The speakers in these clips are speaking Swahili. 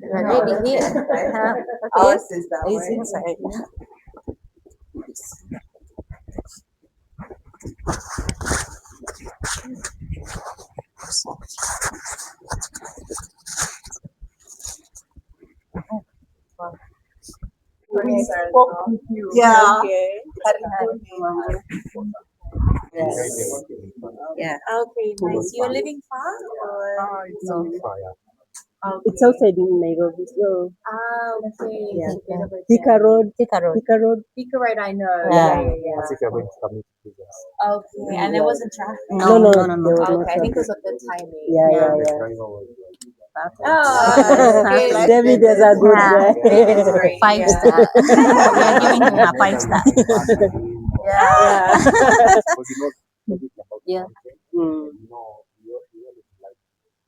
The lady here. Ours is that He's way. inside. We spoke with you. Yeah. Okay. Yes. Yeah. Okay, nice. You're living far or? It's not far. Okay. It's outside in Nairobi, so Okay. yeah. It's a bit of a Thika Road. Thika Road. Thika Road. Thika Road, I know. Yeah. Yeah. Once if you're going to commit to business. Okay, and there wasn't traffic. No. There was no Okay, I think traffic. because of the timing. Yeah. The driver was Oh, okay. Like David is a good Yeah. guy. David's great. 5 yeah. star. We are giving him a 5 star. Yeah. Because he knows everything about Yeah. content. Mm. You know, you really like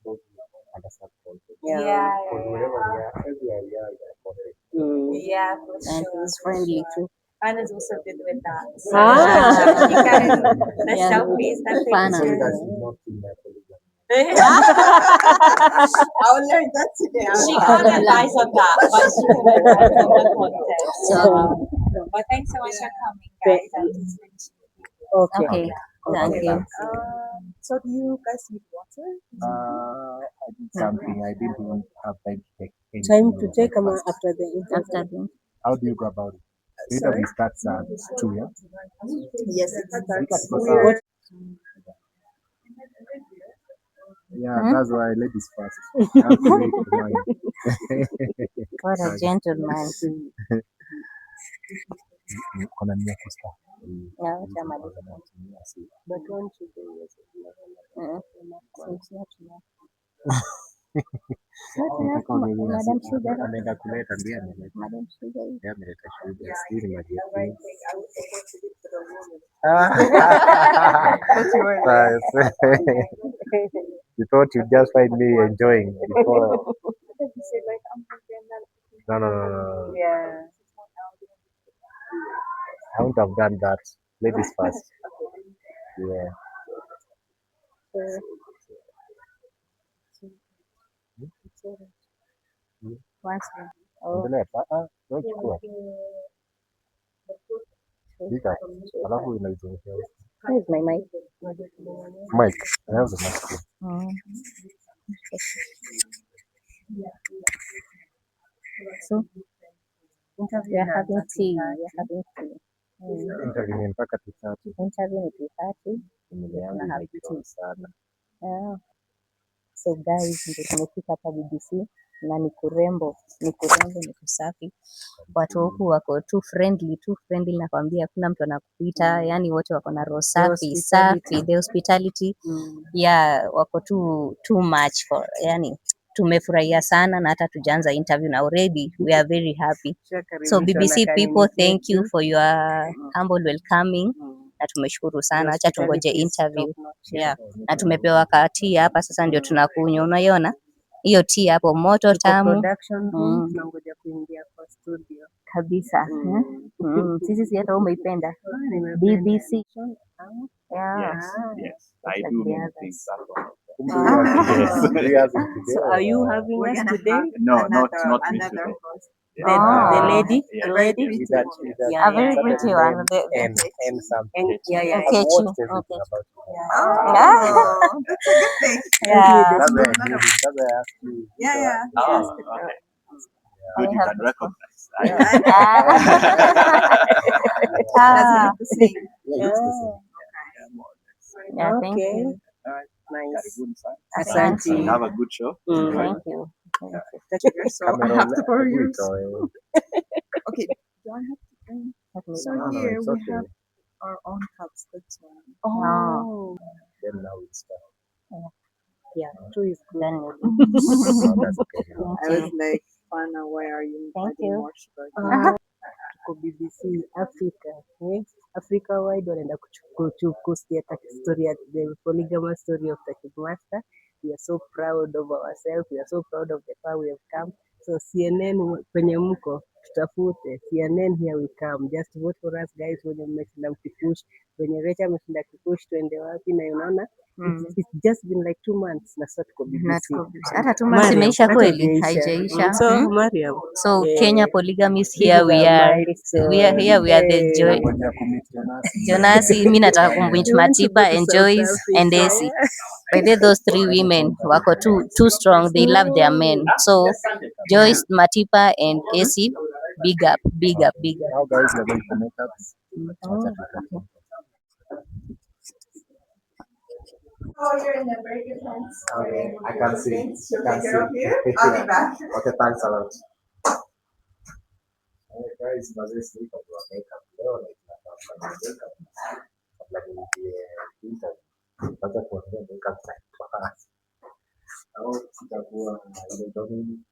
those who understand content. Yeah. Because wherever we are, everywhere we are, it's content. Mm. Yeah, for And sure. he's friendly too. Fana's also good with that. So Ah. she can the Yeah. selfies, the Fana. So pictures. that's not in my polygamy. I'll learn that today. She can't advise on that, but she can advise on the content. So, But thanks so much for coming, guys. I'll just mention it. Okay. okay. Thank you. So do you guys need water? I did something. I didn't have time to take anything. Time to take them breakfast. after the interview. After the How do you go about it? The interview starts at 2, yeah? Yes, it starts. What? Yeah, that's why ladies first. I have to wait for mine. What a gentleman. Kuna nia kusta. Yeah, ushamaliza. But won't you do it? So it's not enough. Madam Sugar. Ameenda kuleta ndio ameleta. Madam Sugar. Ndio ameleta sugar. Sijui ni maji ya I pili. was supposed to give to the woman. But you were you thought you'd just find me enjoying before. You said like I'm hungry and then No. yeah. I wouldn't have done that. Ladies first. Yeah. Once Endelea. Wewe chukua. Dika. Alafu inaizungusha. Where's my mic? Mike. I have the mic here. So, we're having tea. Interview ni mpaka 2:30. Interview ni 2:30. Nimeanza have nikiwa sana. Yeah. So guys, ndio tumefika hapa BBC na ni kurembo, ni kusafi. Watu huku wako too friendly nakwambia, hakuna mtu anakuita, yani wote wako na roho safi, the hospitality. Yeah, wako too much for, yani tumefurahia sana na hata tujaanza interview na already we are very happy. So BBC people, thank you for your humble welcoming. Na tumeshukuru sana, acha tungoje interview. Yeah. Na tumepewa tea hapa sasa ndio tunakunywa, unaiona? Hiyo tea hapo moto tamu. Tunangoja kuingia kwa studio. Kabisa. Sisi hata umeipenda. BBC. Yes. I do many things at home. So are you having us today? No, not me today. The lady? Yeah. The lady? A very pretty one. And something. Yeah. I've Okay, watched okay. everything about you. That's a good thing. Yeah. That's why I asked you. Yeah. Oh, okay. Good, you can recognize. That's enough to say. Yeah, thank you. Nice. Karibuni sana. Asante. Have a good show. Thank you. So I have to borrow yours. Okay. Do I have to? So here we have our own cups. That's one. Oh. Then now we start. Yeah, two is good. That's okay. I was like, Fana, why are you Thank adding you. more sugar? Tuko BBC Africa. Africa wide wanaenda kusikia story ya the polygamous story of Takib Master. We are so proud of ourselves. We are so proud of the far we have come. So CNN kwenye mko, tutafute CNN, here we come, just vote for us guys. Wenye mmeshinda mkipush, wenye Recha ameshinda kipush, tuende wapi? Na unaona it's just been like 2 months na sasa tuko BBC. Hata 2 months imeisha kweli? Haijaisha. So Mariam, So Kenya Polygamy is here, we are here, we are the joy. Jonasi, mimi nataka kumwinch Matiba and Joyce and Desi. By the those 3 women wako too strong, they love their men. So Joyce, Matiba and Desi, big up. Now guys, we're going to make up. Oh, you're in a very good hands. Okay, I can see. I'll be back. Okay, thanks a lot. Hey guys, mazee niko kwa makeup leo na tunafanya makeup. Lakini interview. Baada ya kuanza makeup kwa au sitakuwa ile domi.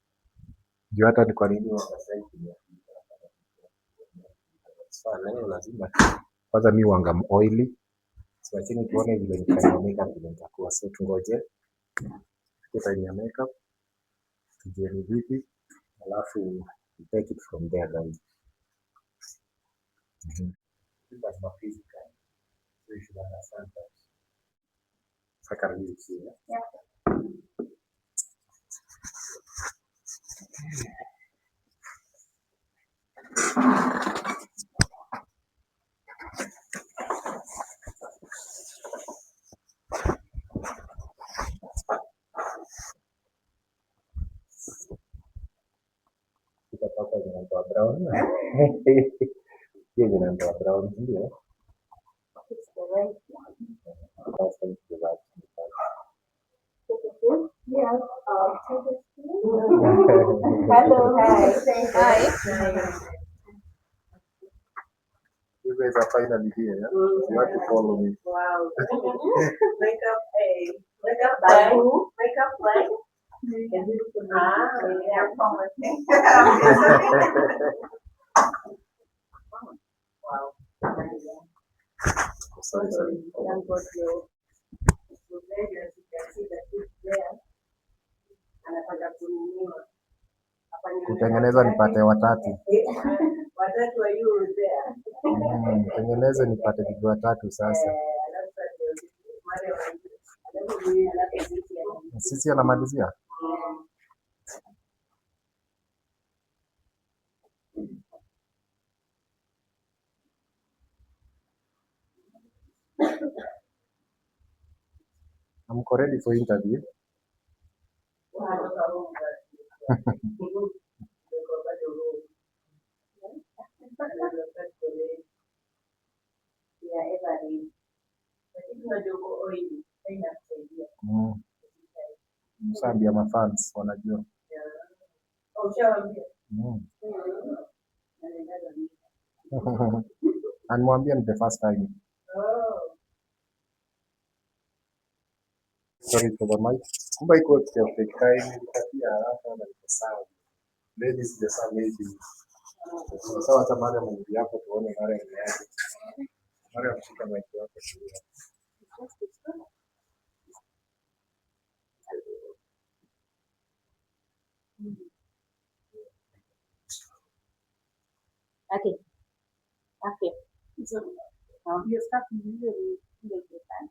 Juu hata ni kwa nini wakasai kimya. Sasa leo lazima kwanza mimi wanga oily. Lakini tuone vile nitafanya makeup vile nitakuwa. So tungoje tutafanya makeup tujue ni vipi, alafu take it from there guys. That's my physical. So you should understand that. I can really see that. Yeah. Kita pakai dengan warna brown. Dia dengan warna brown dia. It's the right one. Yes. Hello. Hi. Say hi. You guys are finally here, yeah? You have to follow me. wow. Makeup babu, makeup line. They're promising. Wow. Sorry. Thank God you. So there you can see that it's there. Anataka kununua. Kutengeneza nipate watatu. Watatu wa you there. Tengeneze nipate vitu watatu sasa. Sisi anamalizia. I'm ready for interview. Msambia mafans wanajua. Anamwambia ni the first time. Sorry for the mic. Kumba iko perfect time nikatia haraka na iko sawa. Ladies the same lady. Sasa hata mara mwili yako tuone mara yake. Mara mshika mic yako. Okay. So, your stuff usually take your time.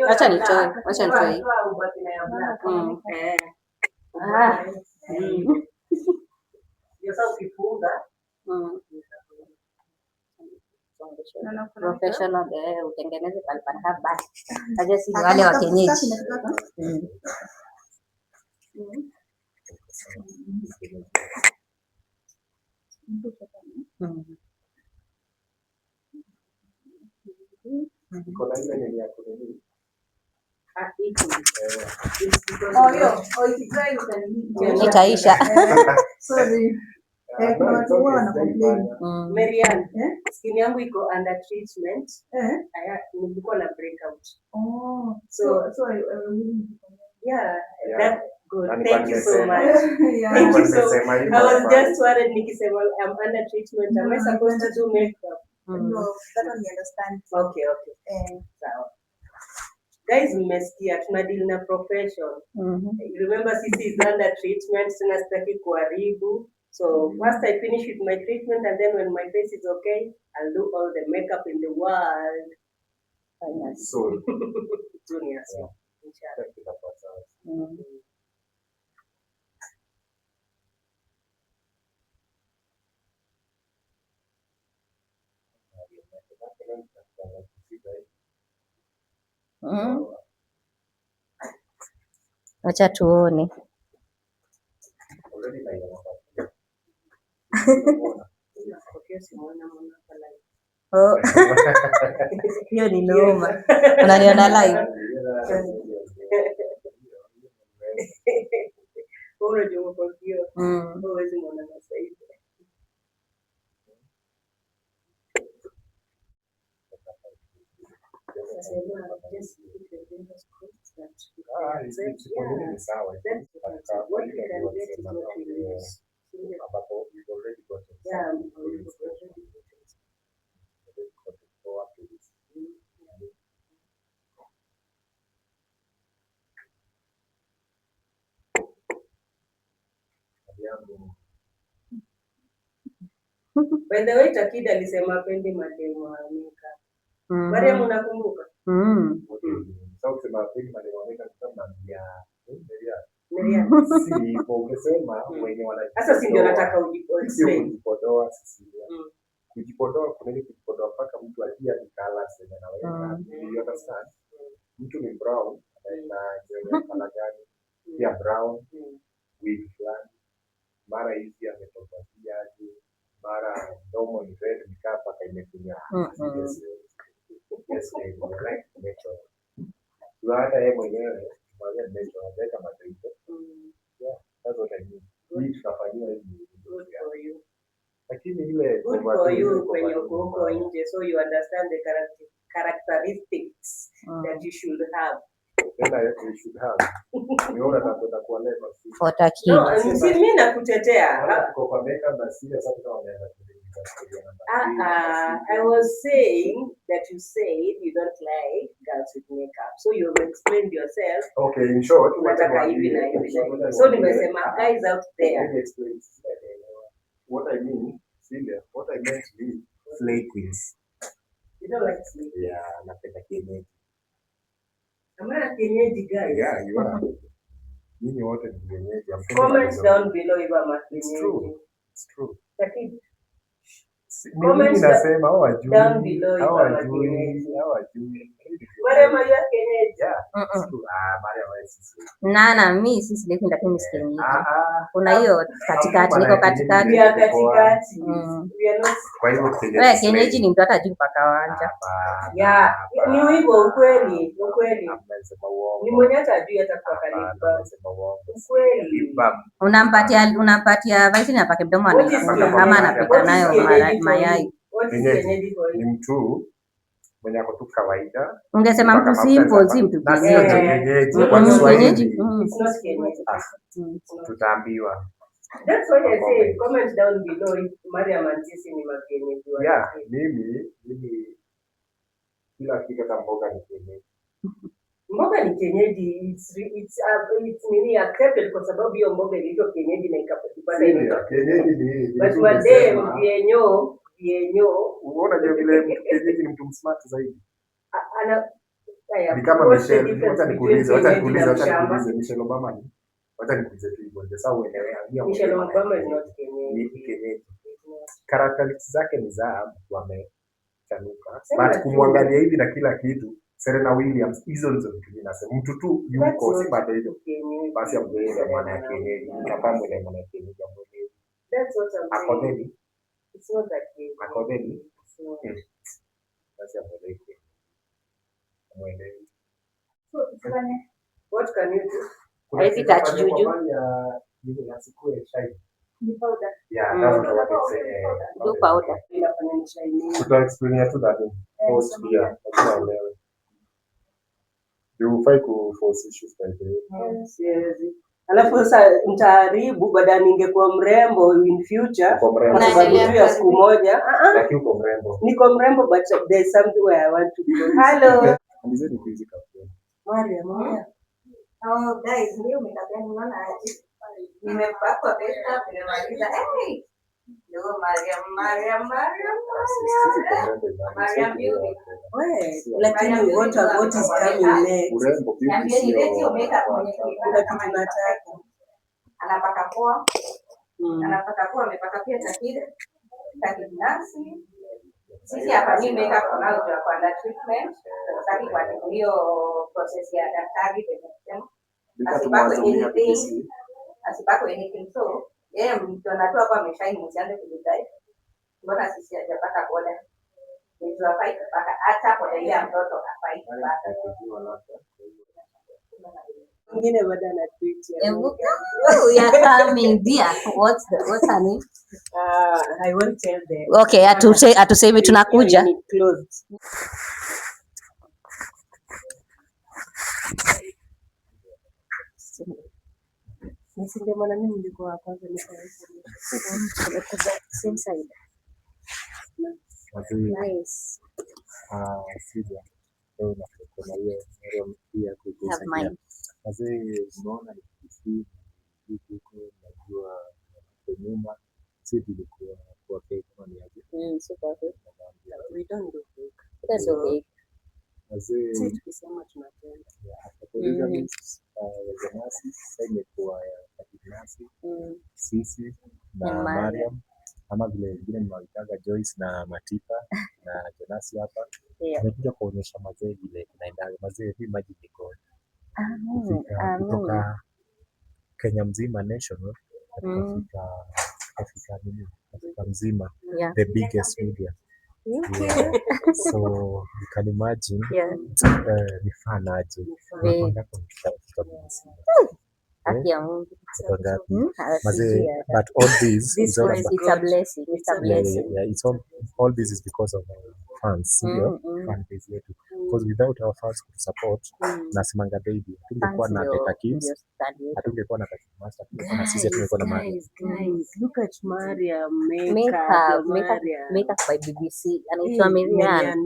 Acha nitoe. Professional utengeneze palipana basi. Aje si wale wa kienyeji. Kuna ile nini ya kunini? Itaisha. Marian, skin yangu iko under treatment. Nilikuwa na breakout. So yeah, that's good. Thank you so much. Thank you so much. I was just worried nikisema I'm under treatment. Am I supposed to do makeup? No, that one you understand. Okay. So guys mmesikia tuna deal na profession. Remember sisi is under treatment, tena sitaki kuharibu. So first I finish with my treatment, and then when my face is okay, I'll do all the makeup in the world. So Junior, so inshallah. Acha tuone. Oh. Hiyo ni noma. Unaniona live? Unajua kwa hiyo. Huwezi muona sasa hivi. By the way, Takida alisema pendi mademu wa makeup. Mariam, unakumbuka? Sasa kusema pendi mademu wa makeup kama Miriam. si ungesema wenye wanajipodoa. Sasa si ndio nataka kujipodoa sisi. Kujipodoa kuna ile kujipodoa mpaka mtu atia kala sema na wewe. You understand? Mtu ni brown na nywele kala gani? Ya brown with black. Mara hizi ametoka kiaje? Mara domo ni red mikapa kaimekuja. Yes, like natural. Hata yeye mwenyewe mwenyewe ameweka matriko. Yeah, that's what I mean. Hii tunafanyia hivi. Good for you. Lakini ile good for you when you go nje, so you understand the characteristics that you should have. You should have. Niona nakwenda kwa level. No, mimi nakutetea. Kwa makeup na sisi sasa tunaanza. I was saying that you said you don't like girls with makeup, so you've explained yourself. Okay, in short, so nimesema guys out there. What I mean, Celia, what I meant to be slay queens. You don't like slay? Yeah, napenda kienyeji. Am I a kienyeji guy? Yeah, you are. Nyinyi wote ni kienyeji. Comment down below if I'm a kienyeji. It's true. Comment nasema down below if I'm a kienyeji. Mariam, are you a kienyeji? Yeah. Mariam is. Nana, mimi sisi ndio lakini msikienyeji. Kuna hiyo katikati, niko katikati. Ya katikati. Kwa hiyo wewe kienyeji ni mtu hata juu paka wanja. Ya, ni hivyo ukweli. Ni mwenye hata juu hata kwa kaliba. Ukweli. Unampatia vaisi na pake mdomo anaikula kama anapika nayo mayai. Ni mtu mwenye ako tu kawaida. Ungesema mtu simple, si mtu kienyeji. Kwa Kiswahili tutaambiwa. That's what I say. Comment down below if Mariam and Sisi ni makienyeji. Yeah, mimi kila kitu kama mboga ni kienyeji. Mboga ni kienyeji, it's nini accepted kwa sababu hiyo mboga ilitoka kienyeji na ikapata hiyo. Kienyeji ni but madem vienyo unaona je vile kienyeji ni mtu smart zaidi. Ana ni kama Michelle, wacha nikuulize Michelle Obama ni. Wacha nikuulize tu hivyo. Sasa uelewe Michelle Obama is not kienyeji. Ni kienyeji. Characteristics zake ni za mtu amechanuka. But kumwangalia hivi na kila kitu Serena Williams hizo ndizo vitu ninasema mtu tu yuko si bado hiyo basi amwelewe mwana ya kienyeji kama mwana ya kienyeji amwelewe. That's what I'm saying. Akodeni it's not that kienyeji. Akodeni basi amwelewe so what can you do? Hivi touch juju ile nasikue chai ni powder. Yeah, that's what I say. Do powder inafanya ni chai. Tutaexplain tu that post pia tunaelewa. You fight to force issues like that. Yes. Alafu sasa mtaharibu baada ningekuwa mrembo in future kwa sababu ya siku moja. Lakini uko mrembo. Niko mrembo but there's something where I want to go. Hello. Alizeni kuizi kafu. Mariam, oh guys, leo umekabia unaona aje? Nimepakwa pesa, nimemaliza. Hey! Ndio Mariam. Lakini what is coming next? Kuna kitu nataka. Anapaka poa. Amepaka pia takidnasi. Sisi hapa ni makeup tunao kwa treatment. Sasa kwa hiyo process ya daktari tunasema asipakwe anything so yeye mtu anatoa kwa ameshaini msianze kujidai. Mbona sisi hajapaka boda? Ndio afai kupaka hata kwa ile mtoto afai kupaka. Mwingine baada na tweet ya we are coming dear. What's her name? I won't tell them. Okay, atuseme tunakuja. Nisinde mwana mimi nilikuwa kwanza same side. Nice. Sija. Leo kuna hiyo pia kukusaidia. Wazee unaona nikisi huko najua nyuma sisi tulikuwa kwa kama ni aje. Super good. We don't do fake. That's okay. Wazee sisi tukisema tunapenda. Janasi sasa imekuwa ya Janasi sisi na Mariam ama vile vingine mnaitaga Joyce na Matipa na Janasi hapa tumekuja kuonyesha mazee vile tunaendaga mazee hii maji ni gold kutoka Kenya mzima national Afrika mzima the biggest media. So you can imagine ni fun aje unapanga kwa but all this it's a blessing. Yeah, all this is because of our fans fan base yetu because without our fans to support nasimanga baby tungekuwa na Beta Kids hatungekuwa na Beta Master tungekuwa sisi tungekuwa na Mariam. Guys, look at Mariam makeup by BBC anaitwa Marian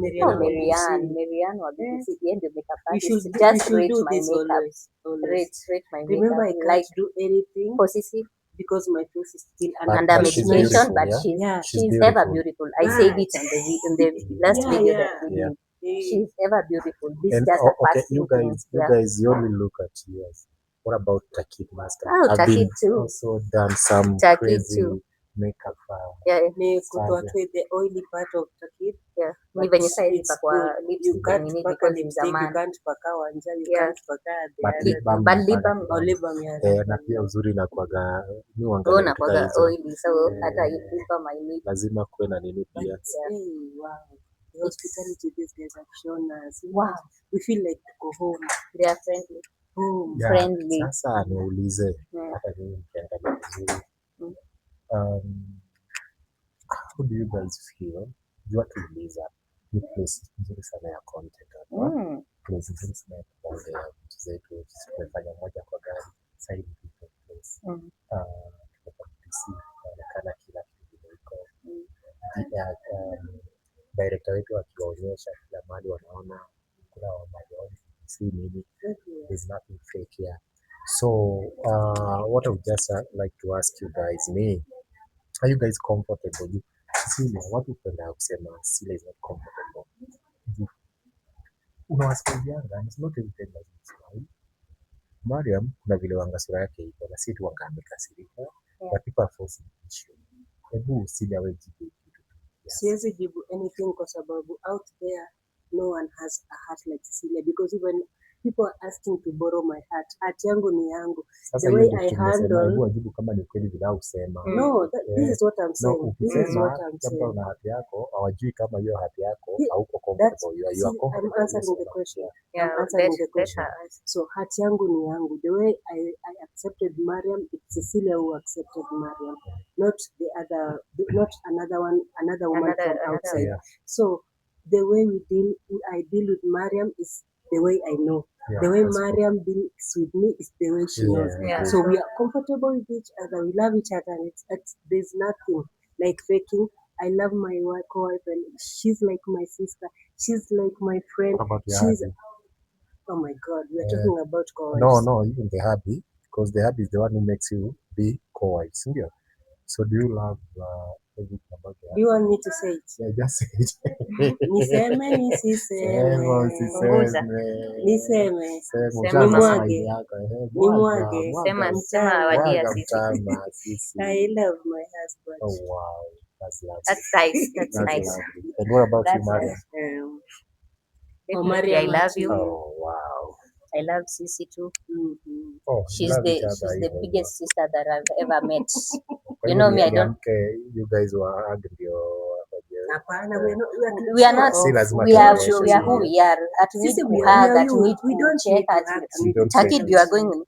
wa BBC yeye ndio makeup artist. Just rate my makeup. Rate my makeup. Remember, I can't do anything for Sisi because my face is still under medication, but she's ever beautiful. I said it in the last video that we did. She's ever beautiful. This is just a past you guys only look at yours. What about Takid Master? I've been also done some crazy makeup. Ni kutoa the oily part of Takid. Ni venye sasa hivi kwa lips nini because ni zamani. You can't paka wanja, you can't paka lip balm na pia uzuri na kwaga ni wangalia kwa oily so hata ikipa my lip lazima kuwe na nini pia. Wow. The hospitality these guys have shown us. Wow. We feel like to go home. They are friendly. Friendly. Sasa niulize hata mimi nikiangalia vizuri. How do you guys feel? You want to release a place nzuri sana ya content hapa. Place nzuri sana ya kuongea vitu zetu tumefanya moja kwa gari side people place. Kwa PC inaonekana kila kitu iko. Director wetu akiwaonyesha kila mahali wanaona kuna wamaoni si nini. There's nothing fake here. So what I would just like to ask you guys are you guys comfortable? Sile watu penda kusema Sile is not comfortable. Unawasaidianga it's not everything that is right. Mariam kuna vile wanga sura yake iko na si tu wanga amekasirika but people are forcing issue. Hebu Sile wewe jibu kitu. Siwezi jibu anything kwa sababu out there no one has a heart like Sile because even people are asking to borrow my heart. Heart yangu ni yangu. The way I handle. Wajibu kama ni kweli bila usema. No, this is what I'm saying. This is what I'm saying. Kama una hati yako, hawajui kama hiyo hati yako hauko comfortable. You are comfortable. I'm answering the question. I'm answering the question. So hati yangu ni yangu. The way I accepted Mariam, it's Cecilia who accepted Mariam, not the other, not another woman from outside. So the way I deal with Mariam is the way I know. The way Mariam deals with me is the way she knows. So we are comfortable with each other. We love each other. And there's nothing like faking. I love my co-wife and she's like my sister. She's like my friend. What about your husband? Oh my God, we are talking about co-wives. No, even the hubby, because the hubby is the one who makes you be co-wives. So do you love everything about the hubby? Do you want me to say it? Yeah, just say it. Niseme, nisiseme. Niseme. Nimwage. Sema wadia sisi. I love my husband. Oh wow, that's lovely. That's nice. That's nice. Lovely. And what about you, Mariam? Definitely, I love you. Oh wow. I love Sisi too. Oh, She's the biggest sister that I've ever met. You know me, I don't. You guys were angry we are not. We are who we are. At least we hug. At least we don't check. At least you are going.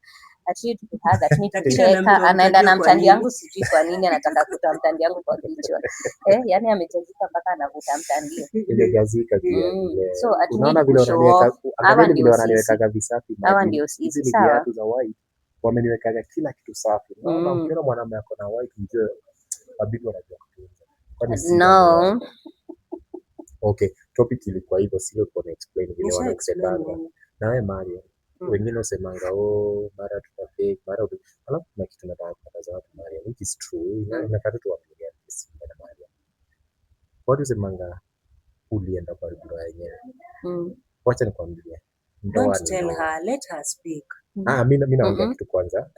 At least we hug. At least we check. Anaenda na mtandi yangu sijui kwa nini anataka kutoa mtandi yangu kwa kichwa. Yani amechezeka mpaka anavuta mtandi. Imejazika pia. So at unaona vile wananiwekaga visafi. Hawa ndio sisi sawa. Viatu za white wameniwekaga kila kitu safi. Unaona ukiona mwanamume ako na white ndio wabibi wanajua kutunza. No. Okay, topic ilikuwa hivyo, sio kwa explain vile wanasemanga. Na wewe Mario, wengine wasemanga mara tutafake, mara alafu kuna kitu nataka kueleza watu Mario, which is true. Nataka tu wapigie simu na Mario. Watu wasemanga ulienda kwa ndoa yenyewe. Wacha nikwambie. Don't tell her, let her speak. Mimi naongea kitu kwanza.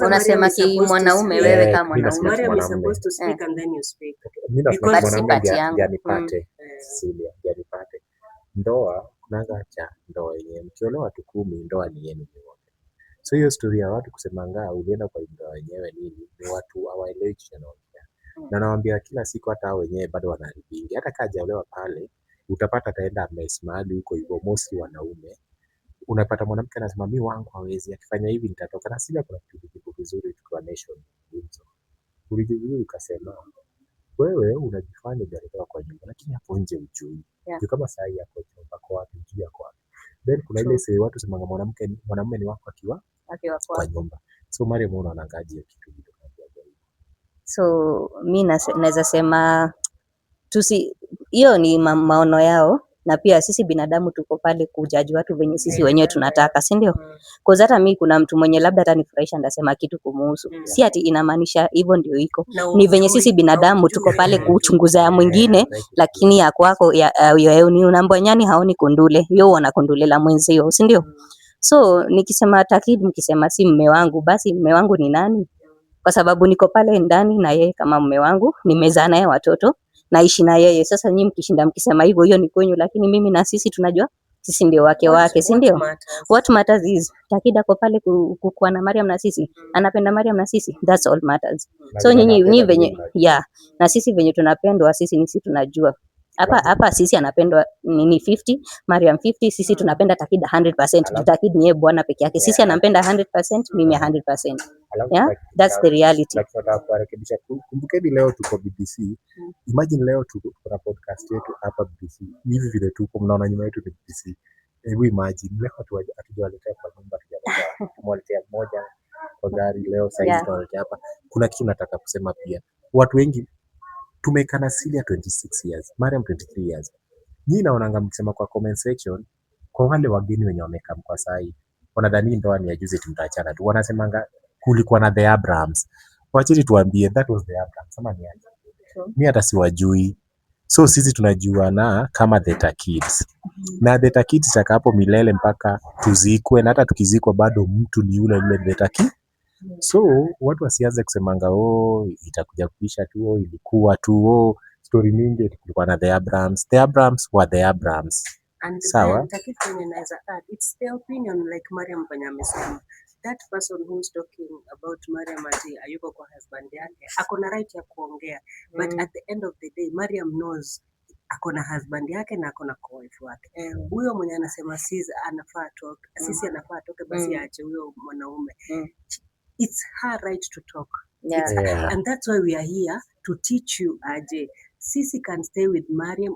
Unasema ki mwanaume wewe kama mwanaume. Mariam is supposed to speak and then you speak. Mimi nafikiri mwanaume ndiye anipate. Cecilia, ndiye anipate. Ndoa kunanga cha ndoa yenyewe. Mkiolewa tu 10, ndoa ni yenu wote. So hiyo story ya watu kusemanga ulienda kwa ndoa yenyewe nini? Ni watu hawaelewi kinaongea. Na nawaambia kila siku hata hao wenyewe bado wanaharibingi. Hata kama hajaolewa pale, utapata ataenda mahali huko hivyo mostly wanaume. Unapata mwanamke anasema mimi wangu hawezi, akifanya hivi nitatoka. Na sila kuna kitu vizuri tukiwa nation hizo. Ulijua ukasema wewe unajifanya hujatoka kwa nyumba lakini hapo nje ujui. Ndio kama saa hii yako kwa wapi njia kwa wapi. Then kuna ile sasa watu sema mwanamume ni wako akiwa kwa nyumba. So Mariam unaangaje hiyo kitu hicho? So mimi naweza sema hiyo ni maono yao. Na pia sisi binadamu tuko pale kujaji watu venye sisi wenyewe tunataka, si ndio? Kwa hata mimi kuna mtu mwenye labda atanifurahisha ndasema kitu kumuhusu. Si ati inamaanisha hivyo ndio iko. Ni venye sisi binadamu tuko pale kuchunguza ya mwingine, lakini ya kwako ya ni unambonyani haoni kundule. Yeye ana kundule la mwenzio, si ndio? So nikisema Takid, mkisema si mume wangu, basi mume wangu ni nani? Kwa sababu niko pale ndani na yeye kama mume wangu, nimezaa naye watoto. Naishi na yeye. Sasa nyinyi mkishinda mkisema hivyo hiyo ni kwenyu, lakini mimi na sisi tunajua sisi ndio wake, si ndio? What matters is Takid ako pale kukuwa na Mariam na sisi. Anapenda Mariam na sisi. That's all matters. So nyinyi venye na sisi venye tunapendwa sisi ni sisi tunajua. Hapa sisi anapendwa nini 50, Mariam 50, sisi tunapenda Takid 100%. Takid ni yeye bwana peke yake. Sisi anampenda 100%, mimi 100%. Yeah, that's the reality. Like tunataka kurekebisha. Kumbukeni leo tuko BBC. Imagine leo tuko na podcast yetu hapa BBC. Hivi vile tuko mnaona nyuma yetu ni BBC. Hebu imagine leo hatujawaletea kwa nyumba, tumewaletea mmoja kwa gari leo sasa tunawaletea hapa. Kuna kitu nataka kusema pia. Watu wengi tumekana Celia 26 years, Mariam 23 years. Nyinyi naonanga mkisema kwa comment section kwa wale wageni wenye wamekaa kwa sahi. Wanadhani ndoa ni ya juzi tumtaachana tu. Wanasemanga kulikuwa na the Abrahams. Wacheni tuambie that was the Abrahams. Sama ni aje? Mimi hata siwajui. So sisi tunajua na kama the Takids. Na the Takids taka hapo milele mpaka tuzikwe, na hata tukizikwa bado mtu ni yule the Takid. So watu wasianze kusemanga itakuja kuisha tu, ilikuwa tu story mingi kulikuwa na the Abrahams. The Abrahams were the Abrahams. And sawa. Takid kwenye naweza add, it's the opinion like Mariam penye amesema. That person who's talking about Mariam ati ayuko kwa husband yake akona right ya kuongea, but at the end of the day Mariam knows akona husband yake na akona wife wake. Huyo mwenye anasema sisi anafaa toke basi aache huyo mwanaume. It's her right to talk. And that's why we are here to teach you aje sisi can stay with Mariam.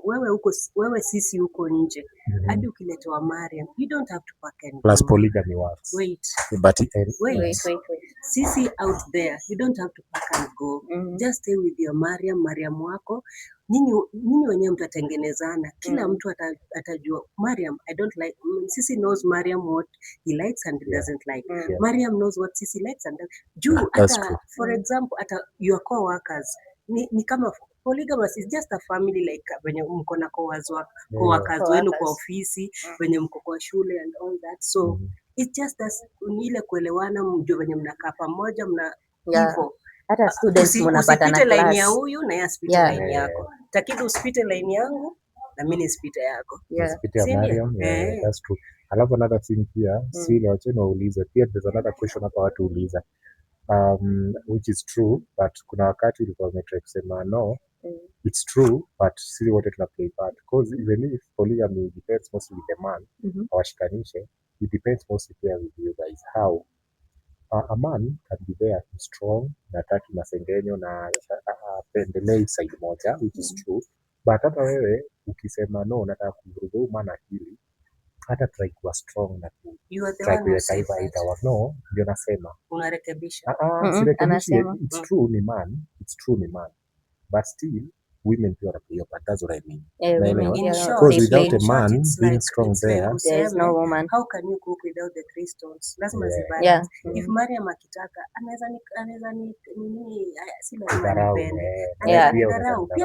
Wewe sisi uko nje. Hadi ukiletewa Mariam, you don't have to pack anything. Plus polygamy works. Wait. But wait. Sisi out there, you don't have to pack and go. Just stay with your Mariam wako. Nyinyi wenyewe mtatengenezana. Kila mtu atajua Mariam, I don't like. Sisi knows Mariam what he likes and he doesn't like. Mariam knows what Sisi likes and hata for example hata your co-workers ni kama polygamous is just a family like when mko na co-workers wenu kwa ofisi, when mko kwa shule and all that. So it's just ile kuelewana, mjue venye mnakaa pamoja, mna hivyo. Hata students mnapata na class. Line ya huyu na yeye asipite line yako. Takidi usipite line yangu na mimi nisipite yako. Usipite ya Mariam. That's true. Alafu another thing pia, si wacheni waulize. Pia there's another question hapa watu uliza. Which is true, but kuna wakati ulikuwa umetry kusema no. It's true, but sisi wote tuna play part. Because even if polygamy depends mostly with the man, awashikanishe, it depends mostly here with you guys. How? A man can be there strong, na taki masengenyo na pendelei side moja, which is true. But hata wewe ukisema no, nataka kuvuruga huyu man akili, hata try kuwa strong na try kuweka either no, ndio nasema unarekebisha. Sirekebishi, it's true ni man, but still women pia wanaplay your part. That's what I mean. Because without a man being strong there is no woman. How can you cook without the three stones? Lazima zibalance. If Mariam akitaka anaweza nini si lazima nipende. Pia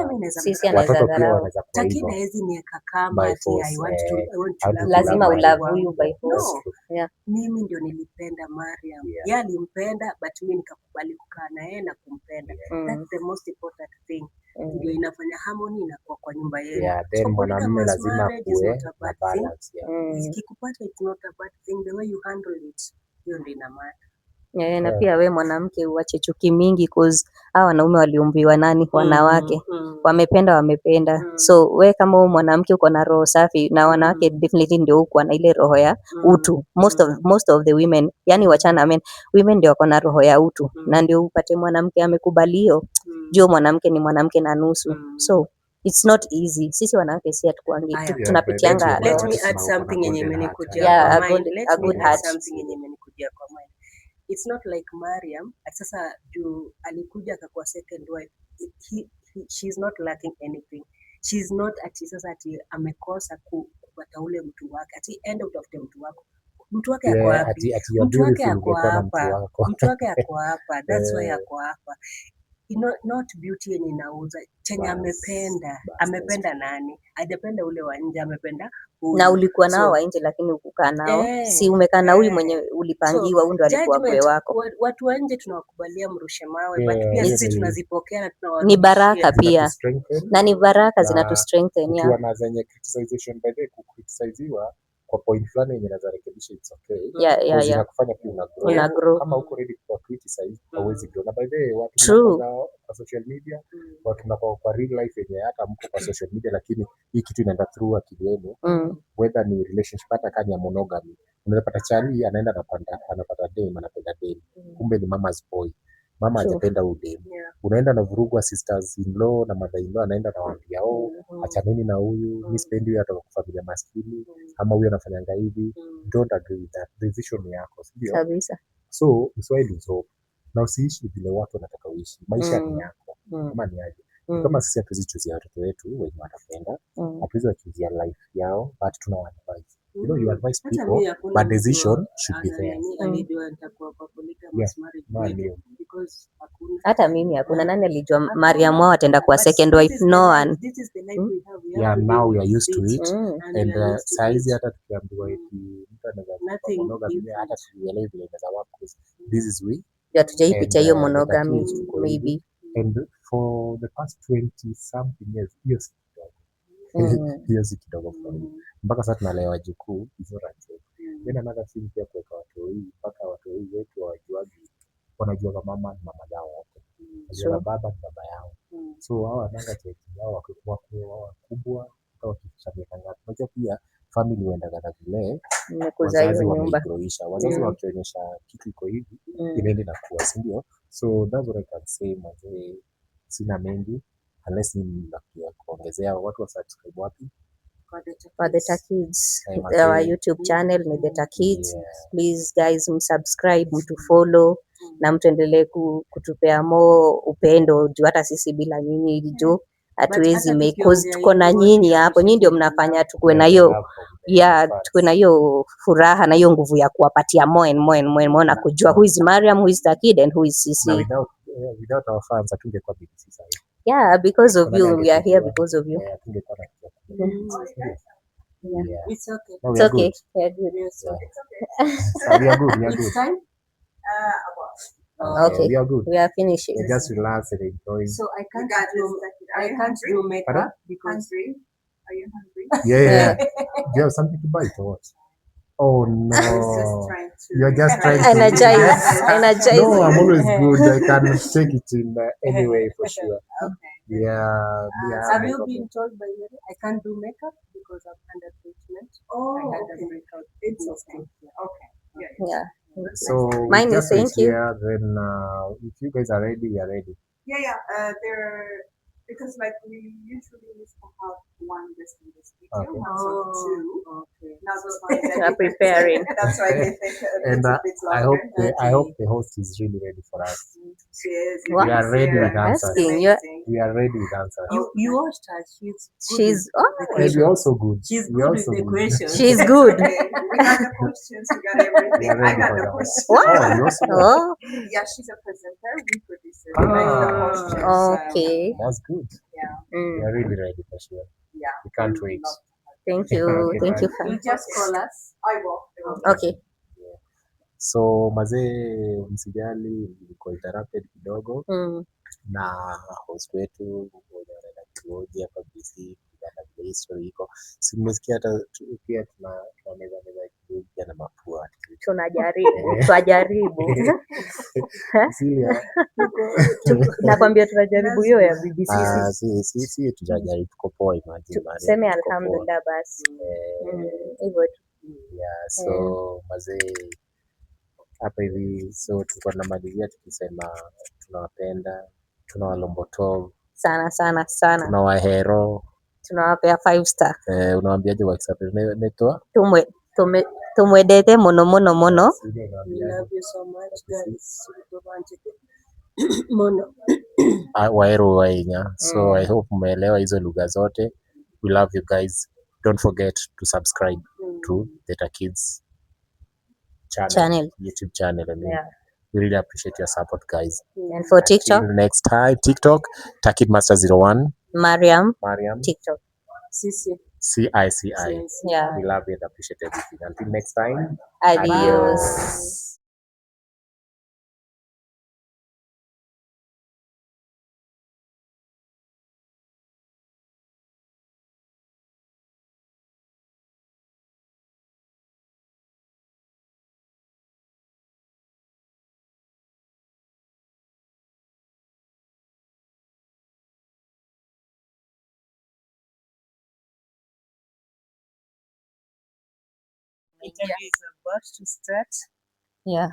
mimi naweza. Watoto pia wanaweza kuwa hivyo. Takina hizi niweka kama I want to lazima ulavu huyu by force. Mimi ndio nilipenda Mariam. Yeye alimpenda but mimi nikakubali kukaa na yeye na kumpenda. That's the most important thing. Ndio inafanya harmony inakuwa kwa nyumba yenu. Then mwanamume lazima kuwe na balance. Ikikupata it's not a bad thing, the way you handle it, hiyo ndio ina maana. Na pia we mwanamke uache chuki mingi, cause hao wanaume waliumbiwa nani? Wanawake. Wamependa. So we kama wewe mwanamke uko na roho safi, na wanawake definitely ndio uko na ile roho ya utu. Most of the women, yani wachana women ndio wako na roho ya utu, na ndio upate mwanamke amekubalio. Jua mwanamke ni mwanamke na nusu. So it's not easy. Sisi wanawake si atukuangi tunapitianga. Let me add something yenye imenikuja kwa mind. A good heart. Something yenye imenikuja kwa mind. It's not like Mariam. Sasa juu alikuja akakuwa second wife. She's not lacking anything. She's not ati sasa ati amekosa kupata ule mtu wake. Ati end out of the mtu wako. Mtu wake ako wapi? Mtu wake ako hapa. Mtu wake ako hapa. That's why ako hapa. Not beauty yenye inauza, chenye amependa nani? Hajapenda ule wa nje, amependa huyu. Na ulikuwa nao wa nje lakini ukukaa nao. Si umekaa na huyu mwenye ulipangiwa, huyu ndo alikuwa kwe wako. Watu wa nje tunawakubalia mrushe mawe, but pia sisi tunazipokea na tunawaambia ni baraka pia. Na ni baraka zinatu strengthen. Ukiwa na zenye criticization by the ku-criticiziwa kwa point fulani yenye naweza rekebisha, it's okay. Inakufanya pia una grow. Kama uko ready kwa criticize, hauwezi grow. Na by the way, watu kwa social media, watu kwa real life yenye hata mko kwa social media, lakini hii kitu inaenda through akili yenu. Whether ni relationship, hata kama ni monogamy, unaweza pata chali anaenda anapata dem, anapenda dem, kumbe ni mama's boy. Mama hajapenda udemu. Unaenda na vurugwa sisters in law na mother in law, anaenda na waambia achaneni na huyu, mimi sipendi huyu, atoka kwa familia maskini, ama huyu anafanyanga hivi. Don't agree with that. Decision yako, sio kabisa. So Kiswahili nzuri, na usiishi vile watu wanataka uishi. Maisha ni yako. Kama ni aje. Kama sisi hatuwezi choose watoto wetu wenye wanapenda, hatuwezi choose life yao, but tunawaadvise. You advise people, but decision should be theirs. Hata mimi hakuna nani alijua Mariam wao ataenda kuwa second wife. No one. Now we are used to it. And saizi hata tukiambiwa eti mtu anaweza monogamy, hata tuelewe vile inaweza work, because this is we. Tujaipicha hiyo monogamy maybe. And for the past 20 something years, hiyo si kidogo for me. Mpaka sasa tunalewa jukuu hizo racho. Then another thing pia kuweka watu hii, mpaka watu hii wetu wanajua mama ni mama yao wote. Wanajua baba ni baba yao. So hao wananga cheki yao wakubwa au kishamika ngapi. Unajua pia family huenda kana vile wazazi wamegroisha. Wazazi wakionyesha kitu iko hivi, inaenda na kuwa, si ndio? So that's what I can say. Mazee sina mengi unless ni kuongezea watu wa subscribe wapi? For the Kids. Our YouTube channel ni The Kids. Please guys, subscribe, to follow, na mtuendelee kutupea more upendo juu hata sisi bila nyinyi juu hatuwezi make, cause tuko na nyinyi hapo. Nyinyi ndio mnafanya tukuwe na hiyo tukuwe na hiyo furaha na hiyo nguvu ya kuwapatia more and more and more and more na kujua who is Mariam, who is the kid and who is Sisi. Without our fans hatungekuwa BBC sasa. Yeah, because of you, we are here because of you. Yeah. It's okay. No, It's okay. Good. We are good. Yes, okay. It's okay. So we are good. We are Next good. time? Okay. We are good. We are finishing. We just relax and enjoy. So I can't do makeup because are you hungry? Yeah. Do you have something to buy or what? Oh no. You're just trying to Energize. Energize. No, I'm always good. I can take it in any way for sure. Okay. Yeah. Have you been told by me I can't do makeup because I'm under treatment? Oh, I had a breakout. It's okay. Okay. Yeah. So Mine is just thank you. here, then if you guys are ready, we are ready. Yeah. They're because like we usually used to have one guest in this video, Okay. two. Okay. Now this one We are preparing. That's why they think And bit longer. I hope the host is really ready for us. She is. What? We are ready with answers. Asking you. We are ready with answers. You watched her. She's And we're also good. She's We're good also with the good. questions. She's good. Okay. We got the questions. We got everything. We are I ready got for the that. questions. What? Oh, you also good. Oh, Yeah, she's a presenter. We produce it. okay. That's good. Yeah. We are really ready for sure. Yeah. We can't wait. Thank you. Okay, Thank you. You just call us. I will. Okay. So mazee, msijali niko interrupted kidogo na host wetu mmoja anaenda kuoji hapa BC kulingana na history iko. Si mmesikia hata pia tunameza kidogo na mapua. Tunajaribu. Nakwambia tunajaribu hiyo ya BBC. Si tunajaribu, tuko poa, imagine. Tuseme alhamdulillah basi. Hivyo tu. Yeah, so mazee hapa hivi, so tulikuwa tunamalizia tukisema tunawapenda, tunawalombotov Sana. tunawahero, Tunawapea 5 star. Unawaambiaje kwa Kiswahili? Netoa tumwedete mono. We love you so much, guys. Mono. Wahero wainya. So I hope umeelewa hizo lugha zote. We love you guys. Don't forget to subscribe to Theta Kids channel. YouTube channel. I mean, we really appreciate your support, guys. And for TikTok, until next time, TikTok, Takid Master 01, Mariam, TikTok, CICI. Yeah. We love you and appreciate everything. Until next time, Adios. Interview is about to start. Yeah.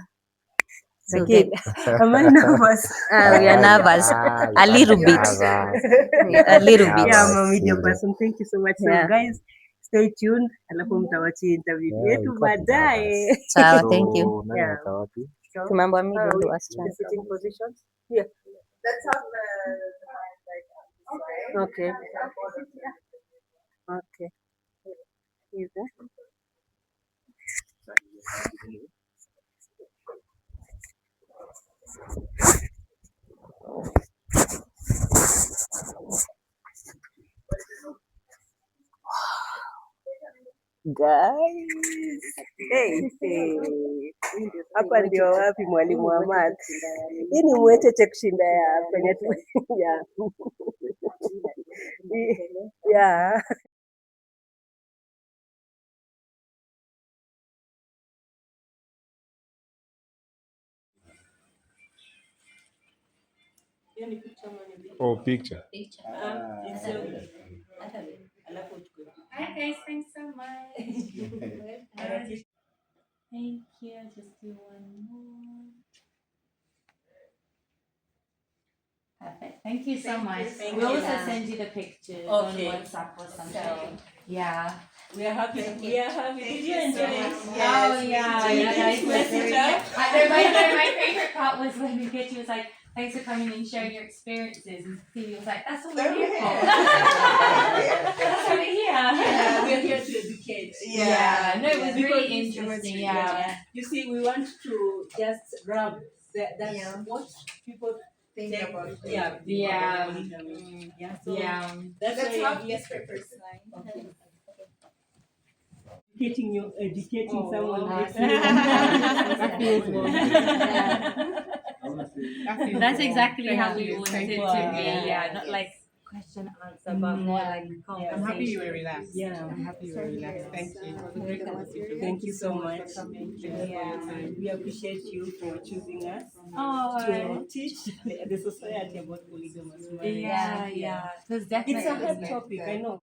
So Okay. Am I nervous? we are nervous. A little bit. A little bit. Yeah, I'm a media person. Thank you so much. Yeah. So guys, stay tuned. Alafu mtawachia interview yetu baadaye. Sawa, thank you. Yeah. Tumambo mimi ndio wasichana. The sitting positions? Yeah. Let's have the okay. Okay. Is that? Guys, hapa ndio wapi mwalimu wa math? Hii ni mwecheche kushinda ya kwenye yeah. Oh, picture. Hi guys, thanks so much. Thank you. Just do one more. Perfect. Thank you so much. We'll also send you the pictures on WhatsApp or something. Yeah. We are happy. Did you enjoy it? Oh yeah. You guys, they're my favorite part was when Nkechi was like, thanks for coming and sharing your experiences. And Phoebe was like, that's what we're here for. That's what we're here. Yeah, we're here to educate. Yeah. No, it was Because really interesting. Yeah. You see, we want to just grab that's what people Think take. about it. Yeah. Yeah. Yeah. So Yeah. that's Let's why have you're here. newspapers sign. Okay. Educating someone Oh, makes That's exactly how we wanted Thank it you. to be. Yeah. Yeah, not like question answer, but more like conversation. I'm happy you were relaxed. Yeah. I'm happy you were relaxed. Thank you. It was a great conversation. Thank you so much. for coming. Yeah. We appreciate you for choosing us Oh, to teach the society about polygamous marriage. yeah. So it's definitely It's a hard topic, I know.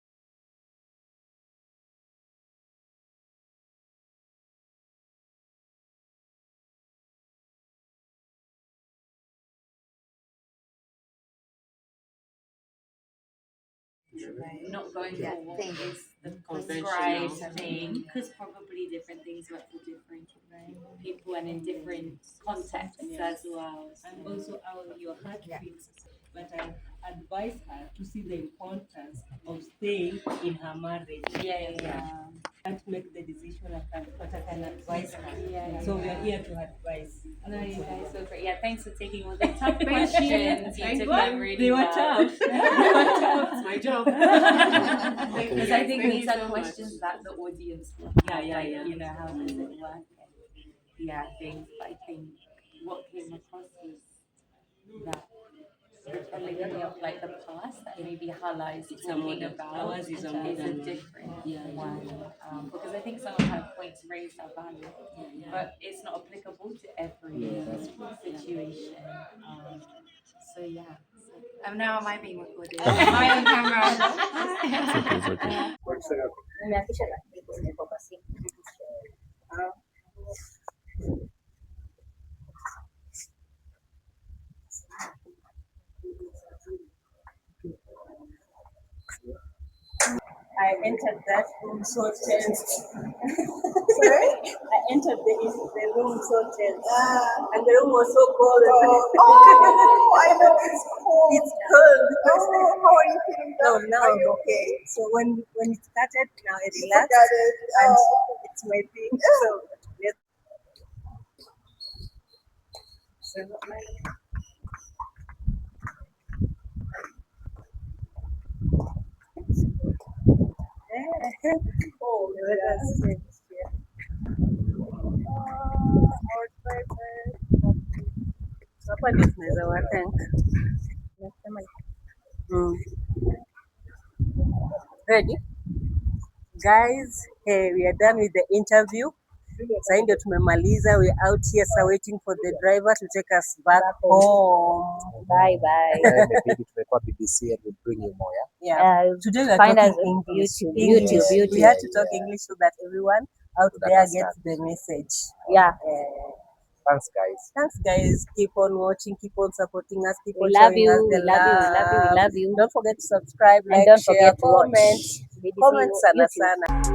not going for thing is the prescribed thing, because probably different things work for different people and in different contexts as well. And also your heart feels. But I advise her to see the importance of staying in her marriage. Yeah. Can't make the decision, but I can advise her. Yeah. So we are here to advise. No, you guys so great. Yeah, thanks for taking all the tough questions. You took them really They were well. tough. They were tough. It's my job. Because I think these are questions that the audience will have. Yeah. You know, how does it work? And things. But I think what came across was that the polygamy of like the past that maybe highlights talking about Ours is a is a modern different one. one. Because I think some of her points raised are valid, but it's not applicable to every situation. So yeah. Now am I being recorded? Am I on camera? Nimehakisha na niko kwa simu. I entered that room so tense. Sorry? I entered the room so tense. And the room was so cold. I know it's cold. It's cold. How are you feeling now? No, now Are I'm you okay. So when it started, now I You relaxed. forgot it. And Oh. it's my thing. So yes. Oh, the weather's changed here. Hapa ndio tunaweza wathank. Ready? Guys, hey, we are done with the interview. Sasa ndio tumemaliza. We are out here so waiting for the driver to take us back home. Bye bye. Maybe tumekuwa BBC and we'll bring you more, yeah? Yeah. Today we are Find us talking on English. YouTube. We had to talk English so that everyone out Would there understand. gets the message. Yeah. Thanks, guys. Thanks, guys. Keep on watching, keep on supporting us, keep We on love showing you. us We the love you. We love you. We love. love you. Don't forget to subscribe, And like, don't share, forget to comment. watch BBC Comment sana YouTube. sana.